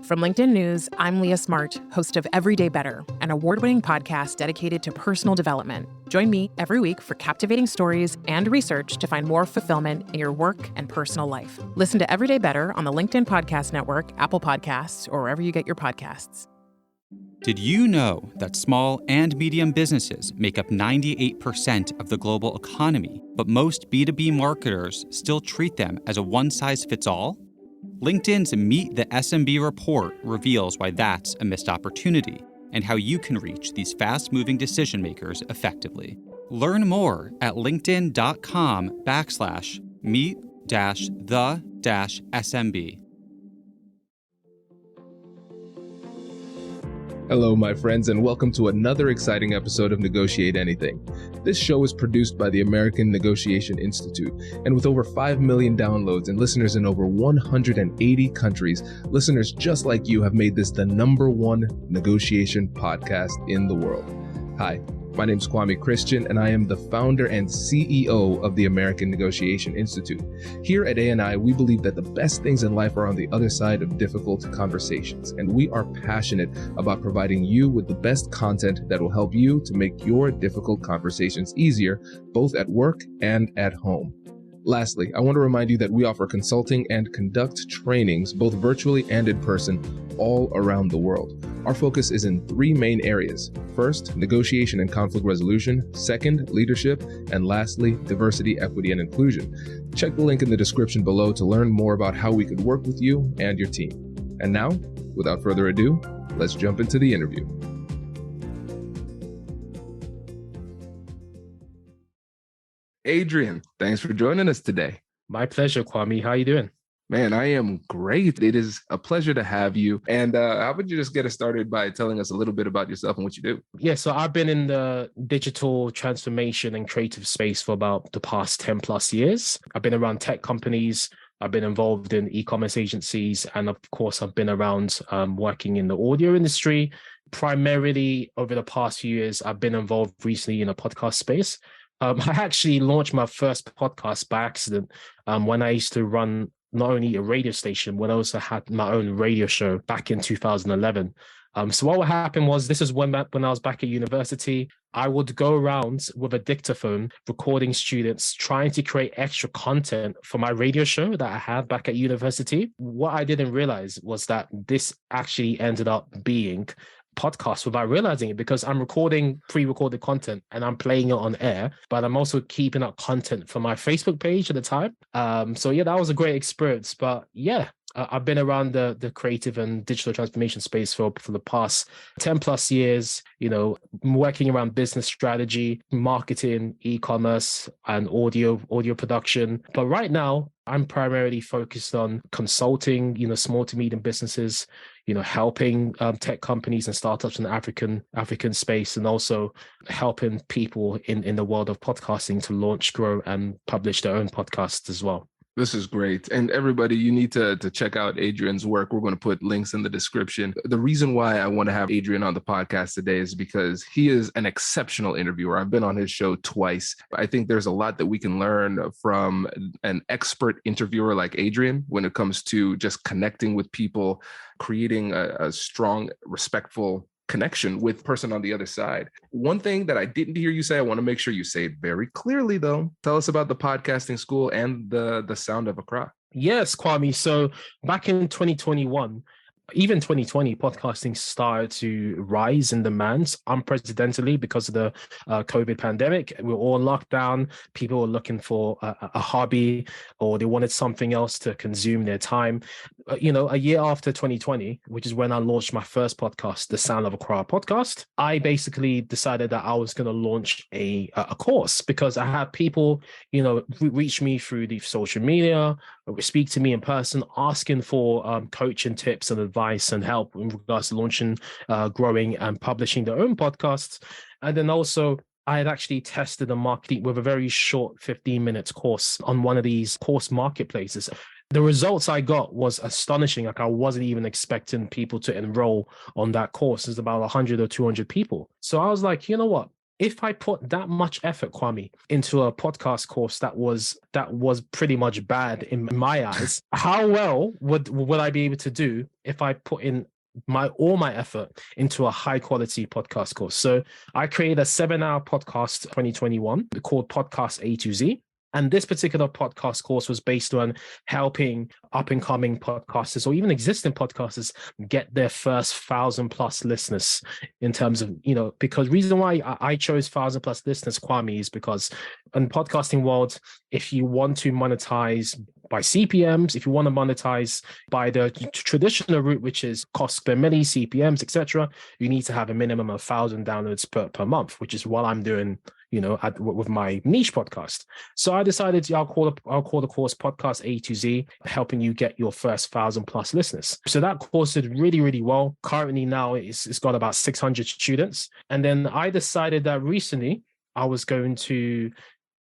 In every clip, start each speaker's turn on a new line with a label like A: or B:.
A: From LinkedIn News, I'm Leah Smart, host of Everyday Better, an award-winning podcast dedicated to personal development. Join me every week for captivating stories and research to find more fulfillment in your work and personal life. Listen to Everyday Better on the LinkedIn Podcast Network, Apple Podcasts, or wherever you get your podcasts.
B: Did you know that small and medium businesses make up 98% of the global economy, but most B2B marketers still treat them as a one-size-fits-all? LinkedIn's Meet the SMB report reveals why that's a missed opportunity and how you can reach these fast-moving decision makers effectively. Learn more at linkedin.com/meet-the-SMB.
C: Hello, my friends, and welcome to another exciting episode of Negotiate Anything. This show is produced by the American Negotiation Institute, and with over 5 million downloads and listeners in over 180 countries, listeners just like you have made this the #1 negotiation podcast in the world. Hi, my name is Kwame Christian, and I am the founder and CEO of the American Negotiation Institute. Here at ANI, we believe that the best things in life are on the other side of difficult conversations, and we are passionate about providing you with the best content that will help you to make your difficult conversations easier, both at work and at home. Lastly, I want to remind you that we offer consulting and conduct trainings, both virtually and in person, all around the world. Our focus is in 3 main areas. First, negotiation and conflict resolution. Second, leadership. And lastly, diversity, equity, and inclusion. Check the link in the description below to learn more about how we could work with you and your team. And now, without further ado, let's jump into the interview. Adrian, thanks for joining us today.
D: My pleasure, Kwame. How are you doing?
C: Man, I am great. It is a pleasure to have you. And how would you just get us started by telling us a little bit about yourself and what you do?
D: Yeah, so I've been in the digital transformation and creative space for about the past 10 plus years. I've been around tech companies. I've been involved in e-commerce agencies. And of course, I've been around working in the audio industry. Primarily over the past few years, I've been involved recently in a podcast space. I actually launched my first podcast by accident when I used to run not only a radio station, but I also had my own radio show back in 2011. So what happened was, this is when I was back at university, I would go around with a dictaphone, recording students, trying to create extra content for my radio show that I had back at university. What I didn't realize was that this actually ended up being podcast without realizing it, because I'm recording pre-recorded content and I'm playing it on air, but I'm also keeping up content for my Facebook page at the time. So yeah, that was a great experience. But yeah, I've been around the creative and digital transformation space for the past 10 plus years, working around business strategy, marketing, e-commerce, and audio production. But right now, I'm primarily focused on consulting, small to medium businesses, helping tech companies and startups in the African space, and also helping people in the world of podcasting to launch, grow, and publish their own podcasts as well.
C: This is great. And everybody, you need to check out Adrian's work. We're going to put links in the description. The reason why I want to have Adrian on the podcast today is because he is an exceptional interviewer. I've been on his show twice. I think there's a lot that we can learn from an expert interviewer like Adrian when it comes to just connecting with people, creating a strong, respectful connection with person on the other side. One thing that I didn't hear you say, I want to make sure you say it very clearly though. Tell us about the podcasting school and the Sound of Accra.
D: Yes, Kwame. So back in 2021, even 2020, podcasting started to rise in demands unprecedentedly because of the COVID pandemic. We were all locked down. People were looking for a hobby, or they wanted something else to consume their time. A year after 2020, which is when I launched my first podcast, the Sound of Accra podcast, I basically decided that I was going to launch a course, because I had people, reach me through the social media, or speak to me in person, asking for coaching tips and advice and help in regards to launching, growing, and publishing their own podcasts. And then also, I had actually tested the marketing with a very short 15 minutes course on one of these course marketplaces. The results I got was astonishing. Like, I wasn't even expecting people to enroll on that course. It's about 100 or 200 people. So I was like, you know what? if I put that much effort, Kwame, into a podcast course that was pretty much bad in my eyes, how well would I be able to do if I put in all my effort into a high quality podcast course? So I created a 7-hour podcast 2021 called Podcast A to Z. And this particular podcast course was based on helping up and coming podcasters or even existing podcasters get their first 1,000+ listeners in terms of, because reason why I chose 1,000+ listeners, Kwame, is because in podcasting world, if you want to monetize by CPMs, if you want to monetize by the traditional route, which is cost per milli, CPMs, etc., you need to have a minimum of 1,000 downloads per month, which is what I'm doing, with my niche podcast. So I decided I'll call the course Podcast A to Z, helping you get your first 1,000+ listeners. So that course did really, really well. Currently now it's got about 600 students. And then I decided that recently I was going to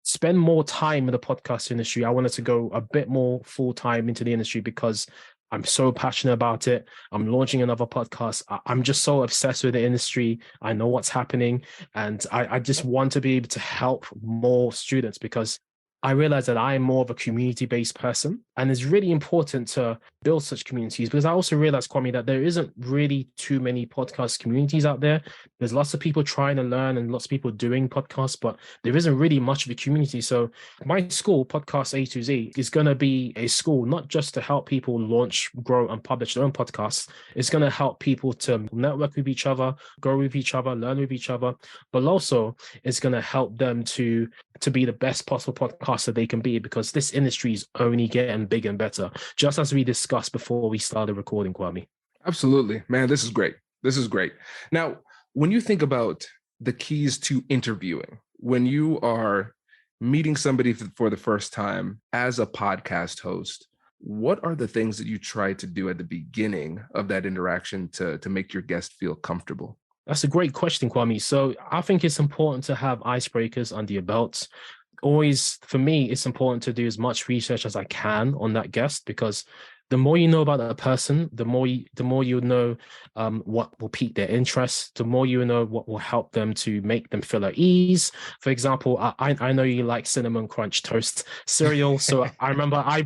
D: spend more time in the podcast industry. I wanted to go a bit more full-time into the industry because I'm so passionate about it. I'm launching another podcast. I'm just so obsessed with the industry. I know what's happening. And I just want to be able to help more students because I realize that I am more of a community-based person, and it's really important to build such communities because I also realize, Kwame, that there isn't really too many podcast communities out there. There's lots of people trying to learn and lots of people doing podcasts, but there isn't really much of a community. So my school, Podcast A to Z, is going to be a school not just to help people launch, grow, and publish their own podcasts. It's going to help people to network with each other, grow with each other, learn with each other, but also it's going to help them to be the best possible podcaster they can be, because this industry is only getting bigger and better, just as we discussed before we started recording, Kwame.
C: Absolutely, man. This is great. This is great. Now, when you think about the keys to interviewing, when you are meeting somebody for the first time as a podcast host, what are the things that you try to do at the beginning of that interaction to make your guest feel comfortable?
D: That's a great question, Kwame. So I think it's important to have icebreakers under your belts. Always, for me, it's important to do as much research as I can on that guest, because the more you know about that person, the more you know what will pique their interest, the more you know what will help them to make them feel at ease. For example, I know you like cinnamon crunch toast cereal, so I remember I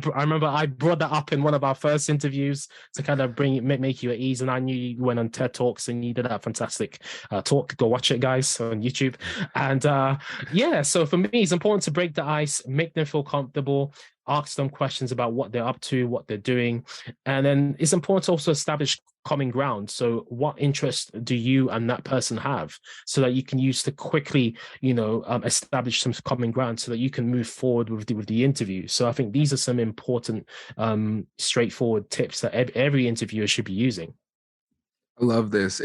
D: brought that up in one of our first interviews to kind of make you at ease, and I knew you went on TED Talks and you did that fantastic talk. Go watch it, guys, on YouTube. And so for me, it's important to break the ice, make them feel comfortable, ask them questions about what they're up to, what they're doing. And then it's important to also establish common ground. So what interest do you and that person have, so that you can use to quickly, establish some common ground so that you can move forward with the interview. So I think these are some important, straightforward tips that every interviewer should be using.
C: I love this.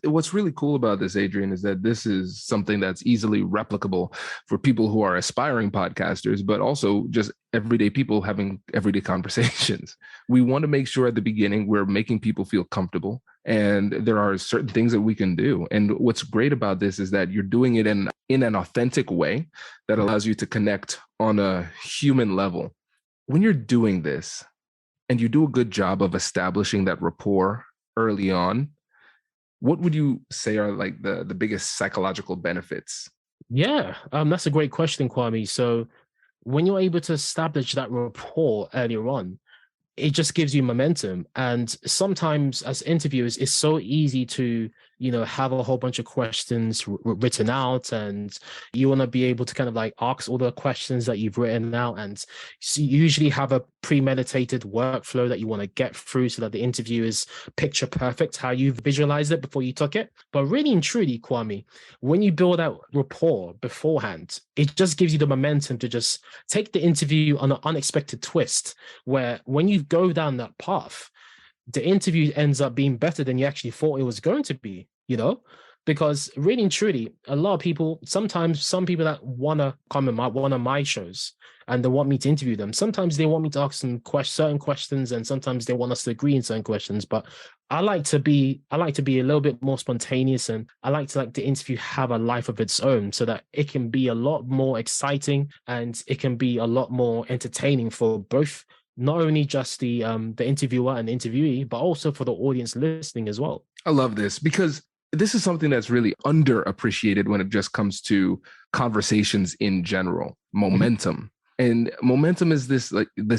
C: What's really cool about this, Adrian, is that this is something that's easily replicable for people who are aspiring podcasters, but also just everyday people having everyday conversations. We want to make sure at the beginning we're making people feel comfortable, and there are certain things that we can do. And what's great about this is that you're doing it in an authentic way that allows you to connect on a human level. When you're doing this and you do a good job of establishing that rapport early on, what would you say are like the biggest psychological benefits?
D: Yeah, that's a great question, Kwame. So when you're able to establish that rapport earlier on, it just gives you momentum. And sometimes as interviewers, it's so easy to, have a whole bunch of questions written out, and you want to be able to kind of like ask all the questions that you've written out. And so you usually have a premeditated workflow that you want to get through so that the interview is picture perfect, how you visualized it before you took it. But really and truly, Kwame, when you build that rapport beforehand, it just gives you the momentum to just take the interview on an unexpected twist, where when you go down that path, the interview ends up being better than you actually thought it was going to be, because really and truly, a lot of people, sometimes some people that want to come in one of my shows and they want me to interview them, sometimes they want me to ask them certain questions, and sometimes they want us to agree in certain questions. But I like to be a little bit more spontaneous, and I like the interview have a life of its own, so that it can be a lot more exciting and it can be a lot more entertaining for both, not only just the interviewer and the interviewee, but also for the audience listening as well.
C: I love this, because this is something that's really underappreciated when it just comes to conversations in general, momentum. And momentum is this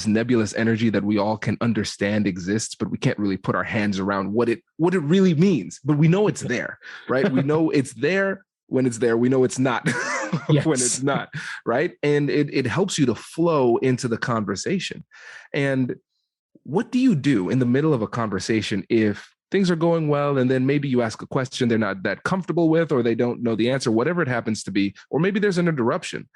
C: nebulous energy that we all can understand exists, but we can't really put our hands around what it really means. But we know it's there, right? We know it's there when it's there. We know it's not when it's not, right? And it helps you to flow into the conversation. And what do you do in the middle of a conversation if things are going well, and then maybe you ask a question they're not that comfortable with, or they don't know the answer, whatever it happens to be, or maybe there's an interruption?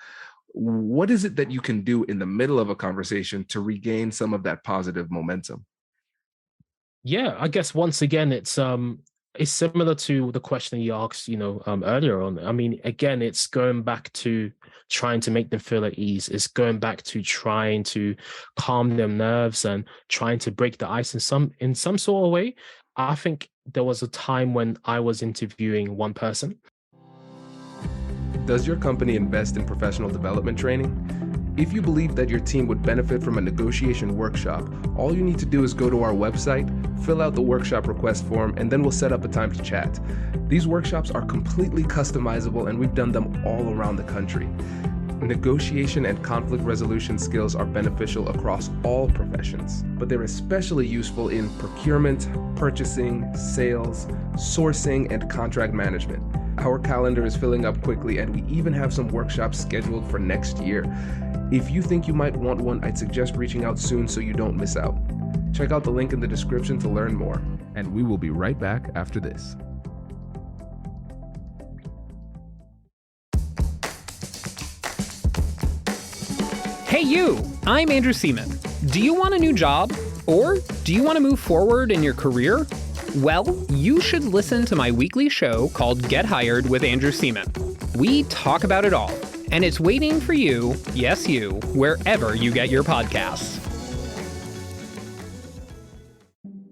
C: What is it that you can do in the middle of a conversation to regain some of that positive momentum?
D: Yeah, I guess once again, it's similar to the question you asked, earlier on. I mean, again, it's going back to trying to make them feel at ease. It's going back to trying to calm their nerves and trying to break the ice in some sort of way. I think there was a time when I was interviewing one person.
C: Does your company invest in professional development training? If you believe that your team would benefit from a negotiation workshop, all you need to do is go to our website, fill out the workshop request form, and then we'll set up a time to chat. These workshops are completely customizable, and we've done them all around the country. Negotiation and conflict resolution skills are beneficial across all professions, but they're especially useful in procurement, purchasing, sales, sourcing, and contract management. Our calendar is filling up quickly, and we even have some workshops scheduled for next year. If you think you might want one, I'd suggest reaching out soon so you don't miss out. Check out the link in the description to learn more, and we will be right back after this.
E: Hey you, I'm Andrew Seaman. Do you want a new job? Or do you want to move forward in your career? Well, you should listen to my weekly show called Get Hired with Andrew Seaman. We talk about it all, and it's waiting for you, yes you, wherever you get your podcasts.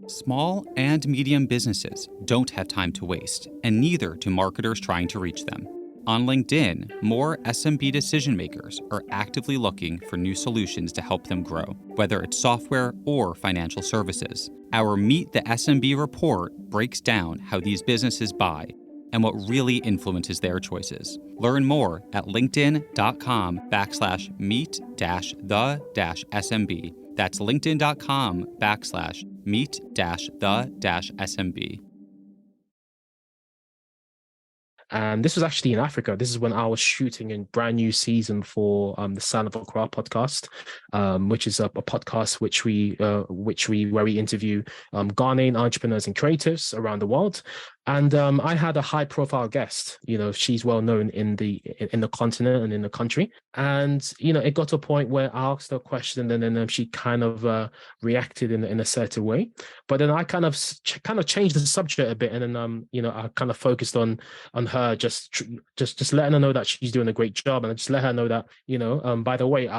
B: Small and medium businesses don't have time to waste, and neither do marketers trying to reach them. On LinkedIn, more SMB decision makers are actively looking for new solutions to help them grow, whether it's software or financial services. Our Meet the SMB report breaks down how these businesses buy and what really influences their choices. Learn more at linkedin.com/meet-the-SMB. That's linkedin.com/meet-the-SMB.
D: And this was actually in Africa. This is when I was shooting a brand new season for the Sound of Accra podcast, which is a podcast where we interview Ghanaian entrepreneurs and creatives around the world. And I had a high-profile guest. She's well known in the continent and in the country. And it got to a point where I asked her a question, and then she kind of reacted in a certain way. But then I kind of changed the subject a bit, and then I kind of focused on her, just letting her know that she's doing a great job, and I just let her know that by the way,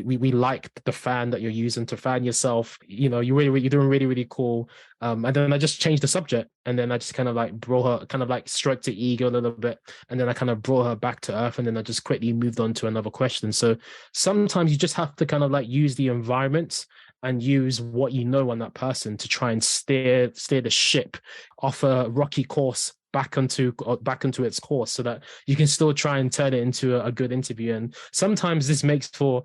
D: we like the fan that you're using to fan yourself. You're doing really, really cool. And then I just changed the subject, and then I just kind of like brought her, kind of like stroked her ego a little bit, and then I kind of brought her back to earth, and then I just quickly moved on to another question. So sometimes you just have to kind of like use the environment and use what you know on that person to try and steer the ship off a rocky course back into its course, so that you can still try and turn it into a good interview. And sometimes this makes for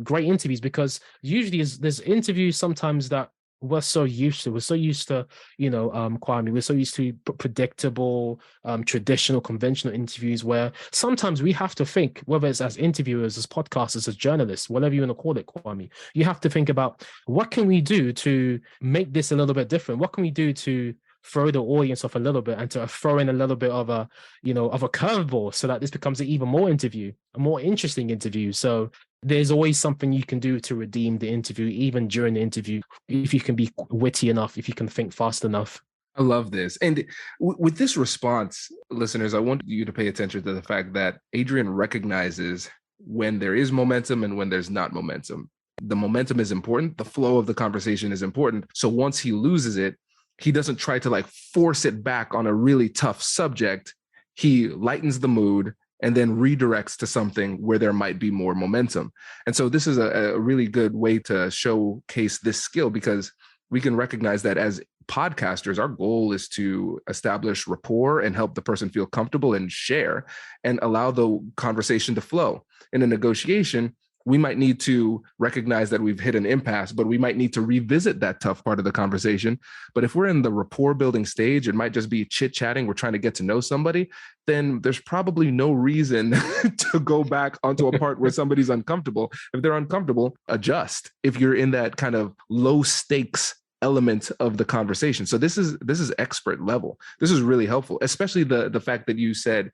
D: great interviews, because usually there's interviews sometimes that we're so used to, Kwame, we're so used to predictable, traditional, conventional interviews, where sometimes we have to think, whether it's as interviewers, as podcasters, as journalists, whatever you want to call it, Kwame, you have to think about, what can we do to make this a little bit different? What can we do to throw the audience off a little bit, and to throw in a little bit of a curveball, so that this becomes an even more interesting interview. So there's always something you can do to redeem the interview, even during the interview, if you can be witty enough, if you can think fast enough.
C: I love this. And with this response, listeners, I want you to pay attention to the fact that Adrian recognizes when there is momentum and when there's not momentum. The momentum is important. The flow of the conversation is important. So once he loses it, he doesn't try to like force it back on a really tough subject. He lightens the mood and then redirects to something where there might be more momentum. And so this is a really good way to showcase this skill, because we can recognize that as podcasters, our goal is to establish rapport and help the person feel comfortable and share and allow the conversation to flow. In a negotiation, we might need to recognize that we've hit an impasse, but we might need to revisit that tough part of the conversation. But if we're in the rapport building stage, it might just be chit chatting, we're trying to get to know somebody, then there's probably no reason to go back onto a part where somebody's uncomfortable. If they're uncomfortable, adjust. If you're in that kind of low stakes element of the conversation. So this is expert level. This is really helpful, especially the fact that you said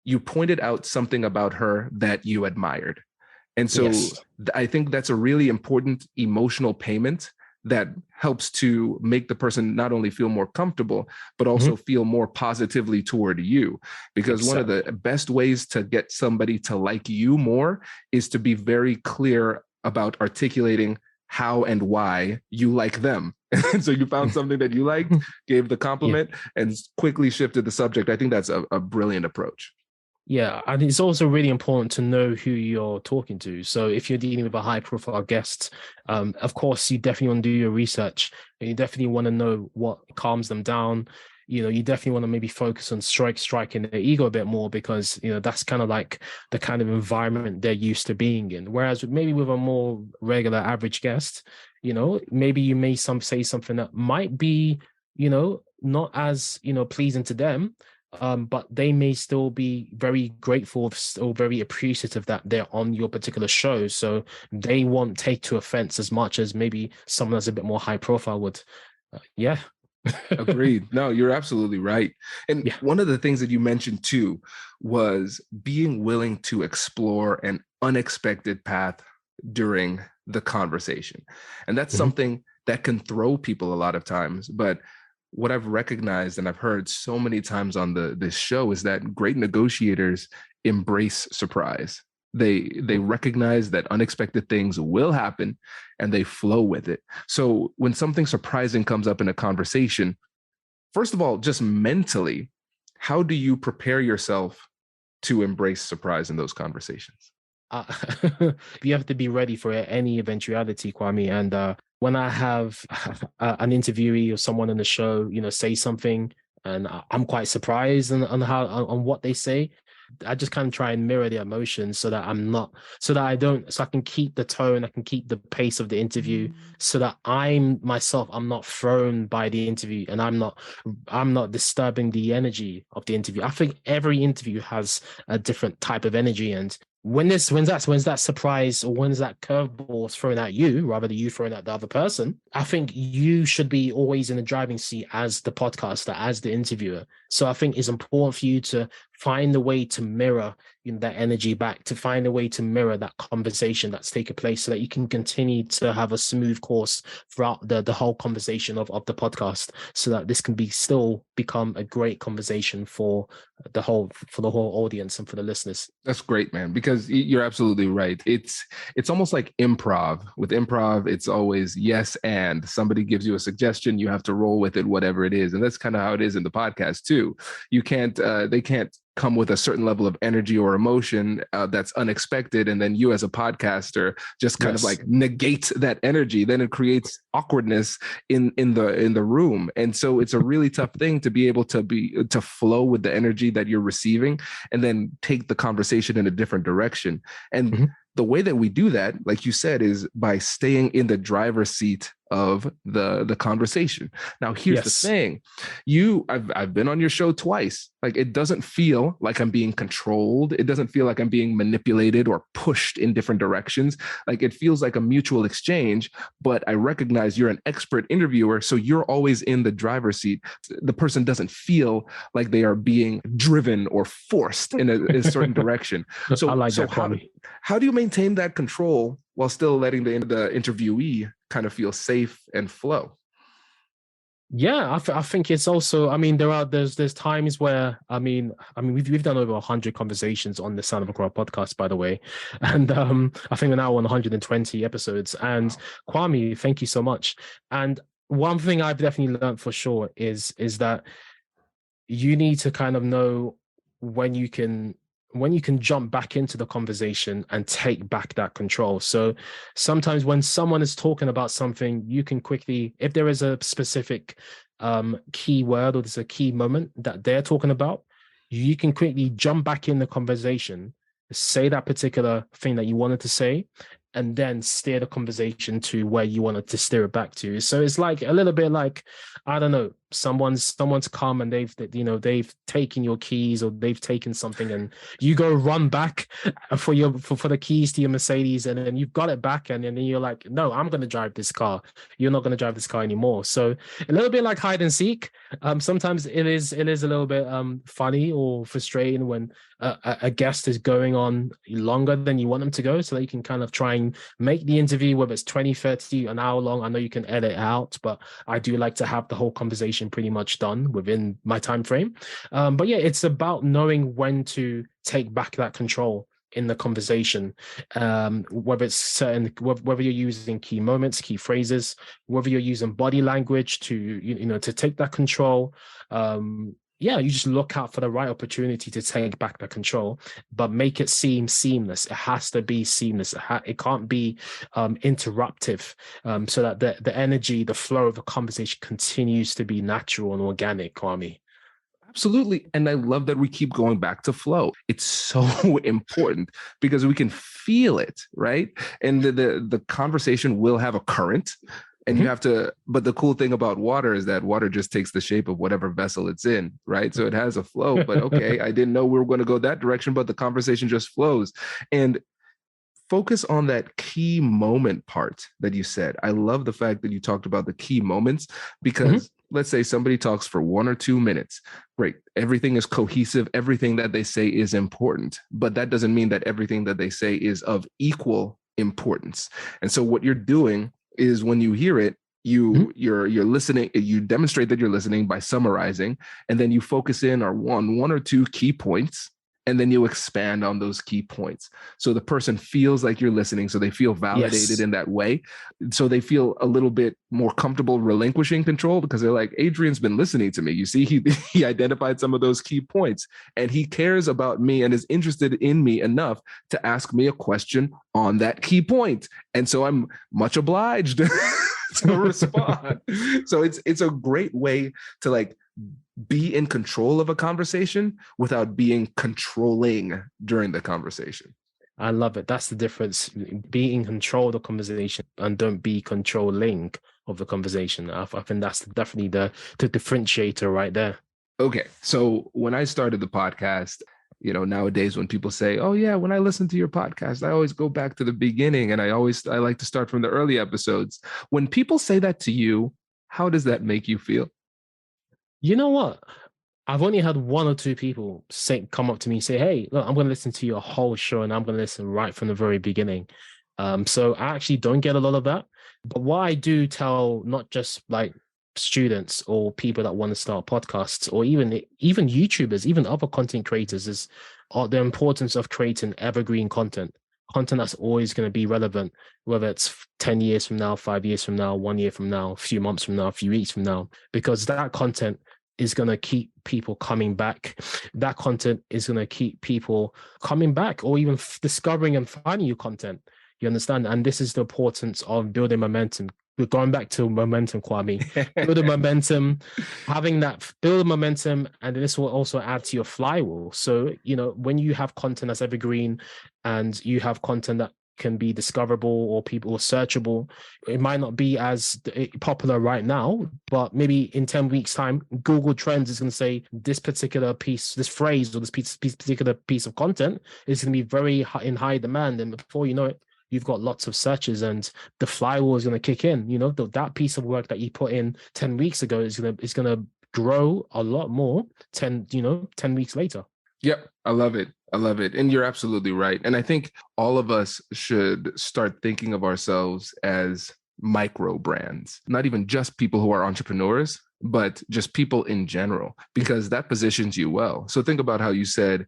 C: you pointed out something about her that you admired. And so yes. I think that's a really important emotional payment that helps to make the person not only feel more comfortable, but also feel more positively toward you. Because one of the best ways to get somebody to like you more is to be very clear about articulating how and why you like them. And so you found something that you liked, gave the compliment, and quickly shifted the subject. I think that's a brilliant approach.
D: Yeah, and it's also really important to know who you're talking to. So if you're dealing with a high-profile guest, of course, you definitely want to do your research, and you definitely want to know what calms them down. You know, you definitely want to maybe focus on striking their ego a bit more, because, you know, that's kind of like the kind of environment they're used to being in. Whereas maybe with a more regular average guest, you know, maybe you may say something that might be, you know, not as, you know, pleasing to them. But they may still be very grateful or very appreciative that they're on your particular show. So they won't take to offense as much as maybe someone that's a bit more high profile would. Yeah.
C: Agreed. No, you're absolutely right. And one of the things that you mentioned too was being willing to explore an unexpected path during the conversation. And that's something that can throw people a lot of times. But what I've recognized and I've heard so many times on this show is that great negotiators embrace surprise. They recognize that unexpected things will happen and they flow with it. So when something surprising comes up in a conversation, first of all, just mentally, how do you prepare yourself to embrace surprise in those conversations?
D: You have to be ready for any eventuality, Kwame. And when I have an interviewee or someone on the show, you know, say something and I'm quite surprised on what they say, I just kind of try and mirror the emotions so that I can keep the tone, I can keep the pace of the interview, so that I'm not thrown by the interview and I'm not disturbing the energy of the interview. I think every interview has a different type of energy, and when's that surprise or when's that curveball thrown at you rather than you throwing at the other person, I think you should be always in the driving seat as the podcaster, as the interviewer. So I think it's important for you to find a way to mirror, you know, that energy back, to find a way to mirror that conversation that's taken place, so that you can continue to have a smooth course throughout the whole conversation of the podcast, so that this can still become a great conversation for the whole audience and for the listeners.
C: That's great, man, because you're absolutely right. It's almost like improv. With improv, it's always yes, and somebody gives you a suggestion, you have to roll with it, whatever it is. And that's kind of how it is in the podcast too. You can't, they can't come with a certain level of energy or emotion that's unexpected, and then you as a podcaster just kind of like negate that energy. Then it creates awkwardness in the room. And so it's a really tough thing to be able to flow with the energy that you're receiving and then take the conversation in a different direction. And the way that we do that, like you said, is by staying in the driver's seat of the conversation. Now, here's the thing. I've been on your show twice. Like, it doesn't feel like I'm being controlled. It doesn't feel like I'm being manipulated or pushed in different directions. Like, it feels like a mutual exchange, but I recognize you're an expert interviewer, so you're always in the driver's seat. The person doesn't feel like they are being driven or forced in a certain direction. So,
D: I like that, Kwame.
C: How do you maintain that control while still letting the interviewee kind of feel safe and flow?
D: Yeah, I think it's also, I mean, there's times where, I mean, we've done over 100 conversations on the Sound of a Crowd podcast, by the way. And I think we're now on 120 episodes. And Kwame, thank you so much. And one thing I've definitely learned for sure is that you need to kind of know when you can when you can jump back into the conversation and take back that control. So sometimes when someone is talking about something, you can quickly, if there is a specific key word or there's a key moment that they're talking about, you can quickly jump back in the conversation, say that particular thing that you wanted to say, and then steer the conversation to where you wanted to steer it back to. So it's like a little bit like, I don't know, someone's come and they've taken your keys or they've taken something, and you go run back for the keys to your Mercedes, and then you've got it back, and then you're like, no, I'm going to drive this car. You're not going to drive this car anymore. So a little bit like hide and seek. Sometimes it is a little bit funny or frustrating when a guest is going on longer than you want them to go, so that you can kind of try and make the interview, whether it's 20, 30, an hour long. I know you can edit out, but I do like to have the whole conversation pretty much done within my time frame. But yeah, it's about knowing when to take back that control in the conversation, whether you're using key moments, key phrases, whether you're using body language to take that control. You just look out for the right opportunity to take back the control, but make it seem seamless. It has to be seamless. It can't be interruptive, so that the energy, the flow of the conversation continues to be natural and organic, Kwame.
C: Absolutely. And I love that we keep going back to flow. It's so important because we can feel it, right? And the conversation will have a current. And you have to, but the cool thing about water is that water just takes the shape of whatever vessel it's in, right? So it has a flow, but okay, I didn't know we were going to go that direction, but the conversation just flows. And focus on that key moment part that you said. I love the fact that you talked about the key moments, because let's say somebody talks for 1 or 2 minutes. Great. Everything is cohesive. Everything that they say is important, but that doesn't mean that everything that they say is of equal importance. And so what you're doing is, when you hear it, you're listening, you demonstrate that you're listening by summarizing, and then you focus in on one or two key points, and then you expand on those key points. So the person feels like you're listening, so they feel validated in that way. So they feel a little bit more comfortable relinquishing control, because they're like, Adrian's been listening to me. You see, he identified some of those key points, and he cares about me and is interested in me enough to ask me a question on that key point. And so I'm much obliged to respond. So it's a great way to like be in control of a conversation without being controlling during the conversation.
D: I love it. That's the difference. Be in control of the conversation and don't be controlling of the conversation. I think that's definitely the differentiator right there.
C: Okay. So when I started the podcast, nowadays when people say, oh yeah, when I listen to your podcast, I always go back to the beginning, and I like to start from the early episodes. When people say that to you, how does that make you feel?
D: You know what? I've only had 1 or 2 people come up to me and say, hey, look, I'm going to listen to your whole show, and I'm going to listen right from the very beginning. So I actually don't get a lot of that. But what I do tell, not just like students or people that want to start podcasts, or even YouTubers, even other content creators, is the importance of creating evergreen content that's always going to be relevant, whether it's 10 years from now, 5 years from now, 1 year from now, a few months from now, a few weeks from now, because that content is going to keep people coming back. That content is going to keep people coming back, or even discovering and finding new content. You understand? And this is the importance of building momentum. We're going back to momentum, Kwame. Build a momentum, build a momentum, and this will also add to your flywheel. So, when you have content that's evergreen, and you have content that can be discoverable or searchable, it might not be as popular right now, but maybe in 10 weeks time, Google Trends is going to say this particular piece, this phrase, or this particular piece of content is going to be very in high demand. And before you know it, you've got lots of searches, and the flywheel is going to kick in. That piece of work that you put in 10 weeks ago is going to grow a lot more 10 weeks later.
C: Yep. I love it. And you're absolutely right. And I think all of us should start thinking of ourselves as micro brands, not even just people who are entrepreneurs, but just people in general, because that positions you well. So think about how you said,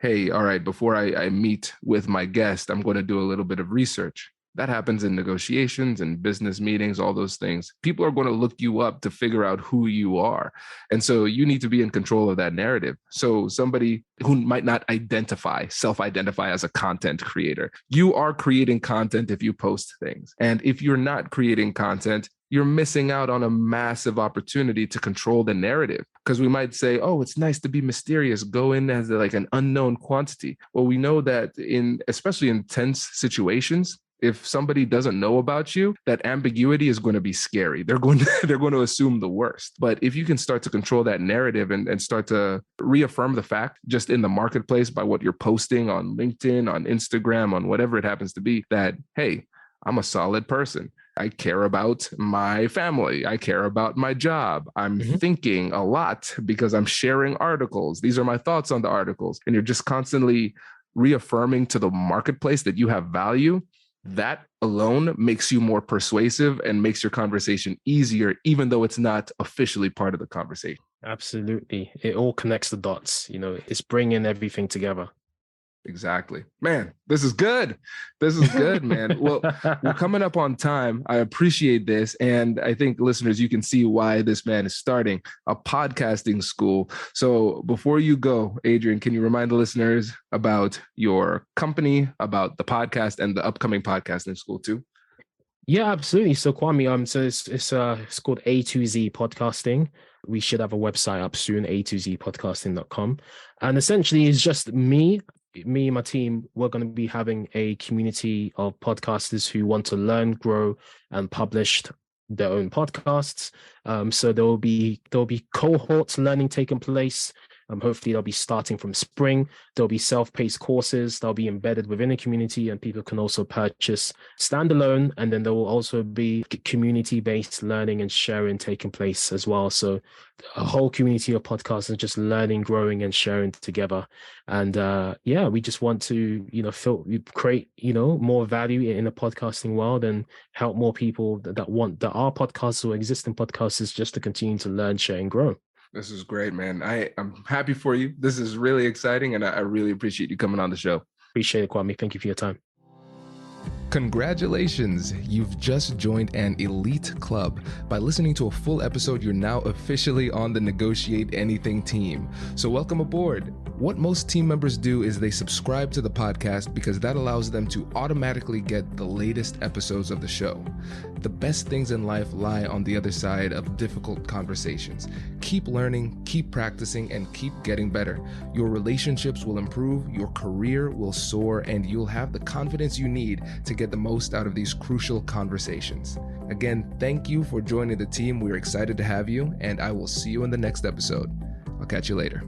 C: hey, all right, before I meet with my guest, I'm going to do a little bit of research. That happens in negotiations and business meetings, all those things. People are going to look you up to figure out who you are. And so you need to be in control of that narrative. So somebody who might not self-identify as a content creator, you are creating content if you post things. And if you're not creating content, you're missing out on a massive opportunity to control the narrative. Because we might say, oh, it's nice to be mysterious, go in as like an unknown quantity. Well, we know that especially in tense situations, if somebody doesn't know about you, that ambiguity is going to be scary. They're going to assume the worst. But if you can start to control that narrative and start to reaffirm the fact just in the marketplace by what you're posting on LinkedIn, on Instagram, on whatever it happens to be, that, hey, I'm a solid person. I care about my family. I care about my job. I'm thinking a lot because I'm sharing articles. These are my thoughts on the articles. And you're just constantly reaffirming to the marketplace that you have value. That alone makes you more persuasive and makes your conversation easier, even though it's not officially part of the conversation.
D: Absolutely. It all connects the dots. It's bringing everything together.
C: Exactly. Man, this is good. This is good, man. Well, we're coming up on time. I appreciate this. And I think listeners, you can see why this man is starting a podcasting school. So before you go, Adrian, can you remind the listeners about your company, about the podcast and the upcoming podcasting school too?
D: Yeah, absolutely. So Kwame, so it's called A2Z Podcasting. We should have a website up soon, a2zpodcasting.com. And essentially it's just me and my team. We're going to be having a community of podcasters who want to learn, grow, and publish their own podcasts. So there will be cohorts learning taking place. Hopefully they'll be starting from spring. There'll be self-paced courses. They'll be embedded within a community, and people can also purchase standalone. And then there will also be community-based learning and sharing taking place as well. So a whole community of podcasters just learning, growing, and sharing together. And we just want to, create, more value in the podcasting world and help more people that are podcasters or existing podcasters just to continue to learn, share, and grow.
C: This is great, man. I'm happy for you. This is really exciting, and I really appreciate you coming on the show.
D: Appreciate it, Kwame. Thank you for your time.
C: Congratulations! You've just joined an elite club. By listening to a full episode, you're now officially on the Negotiate Anything team. So welcome aboard. What most team members do is they subscribe to the podcast because that allows them to automatically get the latest episodes of the show. The best things in life lie on the other side of difficult conversations. Keep learning, keep practicing, and keep getting better. Your relationships will improve, your career will soar, and you'll have the confidence you need to get the most out of these crucial conversations. Again, thank you for joining the team. We're excited to have you, and I will see you in the next episode. I'll catch you later.